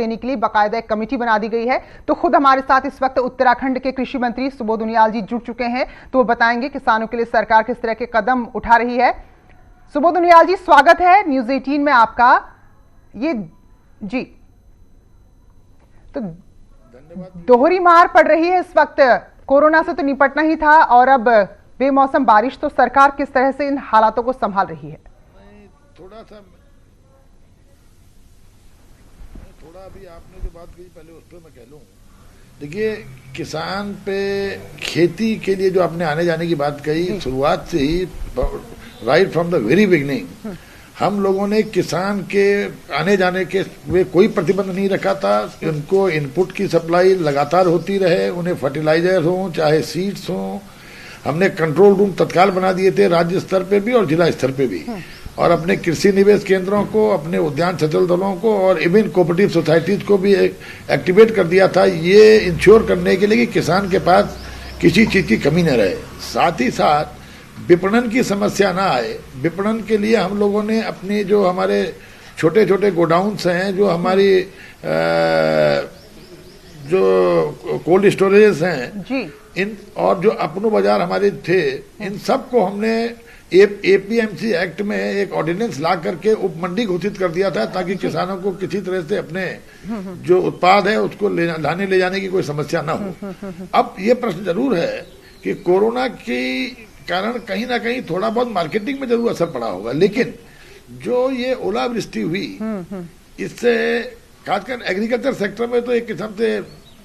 देने के लिए बाकायदा एक कमेटी बना दी गई है। तो खुद हमारे साथ इस वक्त उत्तराखंड के कृषि मंत्री सुबोध उनियाल जी जुड़ चुके हैं, तो वो बताएंगे किसानों के लिए सरकार किस तरह के कदम उठा रही है। सुबोध उनियाल जी, स्वागत है न्यूज़ 18 में आपका। ये जी, तो दोहरी मार पड़ रही है इस वक्त। कोरोना से तो निपटना ही था और अब बेमौसम बारिश, तो सरकार किस तरह से इन हालातों को संभाल रही है? थोड़ा अभी आपने जो बात कही पहले उस पर मैं कह लूं। देखिए, किसान पे खेती के लिए जो आपने आने जाने की बात कही, शुरुआत से ही right from the very beginning हम लोगों ने किसान के आने जाने के वे कोई प्रतिबंध नहीं रखा था। उनको इनपुट की सप्लाई लगातार होती रहे, उन्हें फर्टिलाइजर हो चाहे सीड्स हो। हमने कंट्रोल रूम तत्काल बना दिए थे, राज्य स्तर पे भी और जिला स्तर पे भी, और अपने कृषि निवेश केंद्रों को, अपने उद्यान सचल दलों को और इवन कोऑपरेटिव सोसाइटीज को भी एक्टिवेट कर दिया था, ये इंश्योर करने के लिए कि किसान के पास किसी चीज की कमी न रहे। साथ ही साथ विपणन की समस्या ना आए, विपणन के लिए हम लोगों ने अपने जो हमारे छोटे छोटे गोडाउन्स हैं, जो हमारी जो कोल्ड स्टोरेजेस हैं जी, इन और जो अपनो बाजार हमारे थे, इन सबको हमने एपीएमसी एक्ट में एक ऑर्डिनेंस ला करके उप मंडी घोषित कर दिया था, ताकि किसानों को किसी तरह से अपने जो उत्पाद है उसको लाने ले जाने की कोई समस्या ना हो। अब ये प्रश्न जरूर है कि कोरोना की कारण कहीं ना कहीं थोड़ा बहुत मार्केटिंग में जरूर असर पड़ा होगा, लेकिन जो ये ओलावृष्टि हुई इससे खासकर एग्रीकल्चर सेक्टर में तो एक किस्म से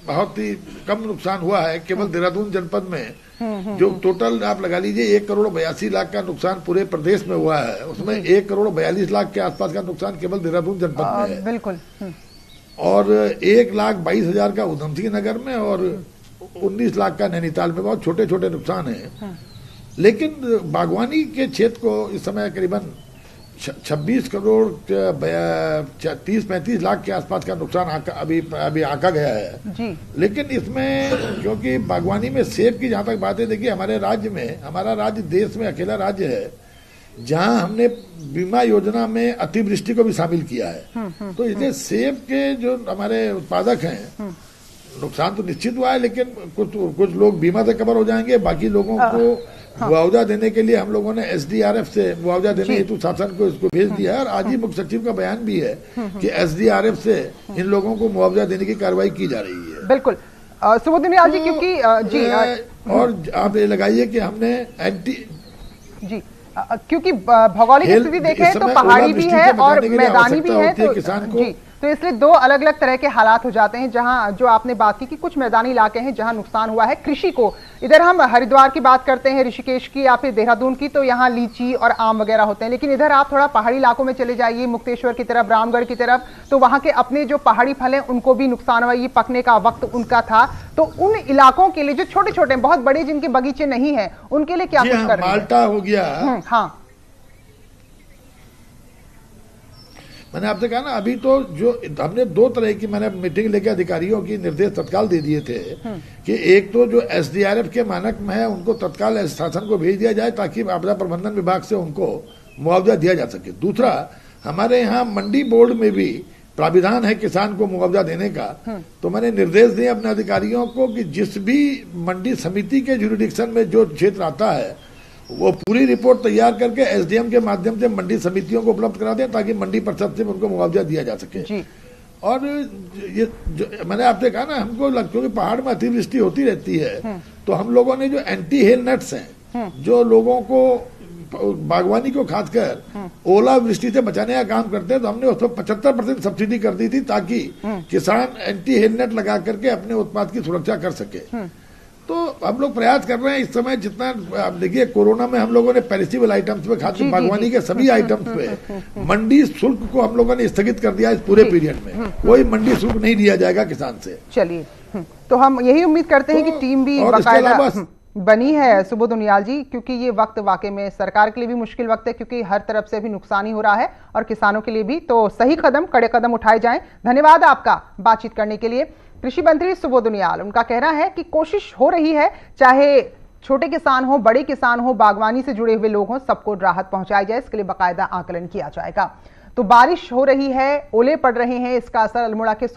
बहुत ही कम नुकसान हुआ है। केवल देहरादून जनपद में जो टोटल आप लगा लीजिए 1,82,00,000 का नुकसान पूरे प्रदेश में हुआ है, उसमें 1,42,00,000 के आसपास का नुकसान केवल देहरादून जनपद में है। बिल्कुल। और 1,22,000 का उधम सिंह नगर में और 19 लाख का नैनीताल में। बहुत छोटे छोटे नुकसान है, लेकिन बागवानी के क्षेत्र को इस समय करीबन 26 करोड़ 30-35 लाख के आसपास का नुकसान अभी आंका गया है जी। लेकिन इसमें क्योंकि बागवानी में सेब की जहां तक बात है, देखिए हमारे राज्य में, हमारा राज्य देश में अकेला राज्य है जहां हमने बीमा योजना में अतिवृष्टि को भी शामिल किया है। तो इसलिए सेब के जो हमारे उत्पादक हैं, नुकसान तो निश्चित हुआ है, लेकिन कुछ लोग बीमा से कवर हो जाएंगे। बाकी लोगों को मुआवजा देने के लिए हम लोगों ने एसडीआरएफ से मुआवजा देने हेतु शासन को इसको भेज दिया है, और आज ही मुख्य सचिव का बयान भी है कि एसडीआरएफ से इन लोगों को मुआवजा देने की कार्रवाई की जा रही है। बिल्कुल सुबोध उनियाल जी, क्योंकि जी और आप ये लगाइए कि हमने जी क्योंकि भौगोलिक स्थिति देखें तो पहाड़ी भी है और मैदानी भी है, तो किसान को तो इसलिए दो अलग अलग तरह के हालात हो जाते हैं। जहां जो आपने बात की कि कुछ मैदानी इलाके हैं जहां नुकसान हुआ है कृषि को, इधर हम हरिद्वार की बात करते हैं, ऋषिकेश की या फिर देहरादून की, तो यहाँ लीची और आम वगैरह होते हैं। लेकिन इधर आप थोड़ा पहाड़ी इलाकों में चले जाइए, मुक्तेश्वर की तरफ, रामगढ़ की तरफ, तो वहां के अपने जो पहाड़ी फल हैं उनको भी नुकसान हुआ। ये पकने का वक्त उनका था, तो उन इलाकों के लिए जो छोटे छोटे बहुत बड़े जिनके बगीचे नहीं है उनके लिए क्या कुछ कर रहे हैं? माल्टा हो गया। हाँ, मैंने आपसे कहा ना, अभी तो जो हमने दो तरह की मैंने मीटिंग लेके अधिकारियों की निर्देश तत्काल दे दिए थे कि एक तो जो एसडीआरएफ के मानक में है उनको तत्काल शासन को भेज दिया जाए ताकि आपदा प्रबंधन विभाग से उनको मुआवजा दिया जा सके। दूसरा, हमारे यहाँ मंडी बोर्ड में भी प्राविधान है किसान को मुआवजा देने का। तो मैंने निर्देश दिए अपने अधिकारियों को कि जिस भी मंडी समिति के ज्यूरिडिक्शन में जो क्षेत्र आता है वो पूरी रिपोर्ट तैयार करके एसडीएम के माध्यम से मंडी समितियों को उपलब्ध करा दें ताकि मंडी परिषद से उनको मुआवजा दिया जा सके जी। और ये मैंने आपसे कहा ना, हमको क्योंकि पहाड़ में अतिवृष्टि होती रहती है, तो हम लोगों ने जो एंटी हेल नेट्स हैं जो लोगों को बागवानी को खासकर ओलावृष्टि से बचाने का काम करते हैं, तो हमने उसको 75% सब्सिडी कर दी थी ताकि किसान एंटी हेल नेट लगा करके अपने उत्पाद की सुरक्षा कर सके। तो हम लोग प्रयास कर रहे हैं इस समय जितना। आप देखिए, कोरोना में हम लोगों ने पेरिशेबल आइटम्स पे, खासकर बागवानी के सभी आइटम्स पे मंडी शुल्क को हम लोगों ने स्थगित कर दिया। इस पूरे पीरियड में कोई मंडी शुल्क नहीं लिया जाएगा किसान से। चलिए, तो हम यही उम्मीद करते हैं कि टीम भी बाकायदा बनी है सुबोध उनियाल जी, क्योंकि ये वक्त वाकई में सरकार के लिए भी मुश्किल वक्त है, क्योंकि हर तरफ से भी नुकसान ही हो रहा है और किसानों के लिए भी। तो सही कदम, कड़े कदम उठाए जाएं। धन्यवाद आपका बातचीत करने के लिए। कृषि मंत्री सुबोध उनियाल, उनका कहना है कि कोशिश हो रही है, चाहे छोटे किसान हो, बड़े किसान हो, बागवानी से जुड़े हुए लोग हों, सबको राहत पहुंचाई जाए, इसके लिए बाकायदा आकलन किया जाएगा। तो बारिश हो रही है, ओले पड़ रहे हैं, इसका असर अल्मोड़ा के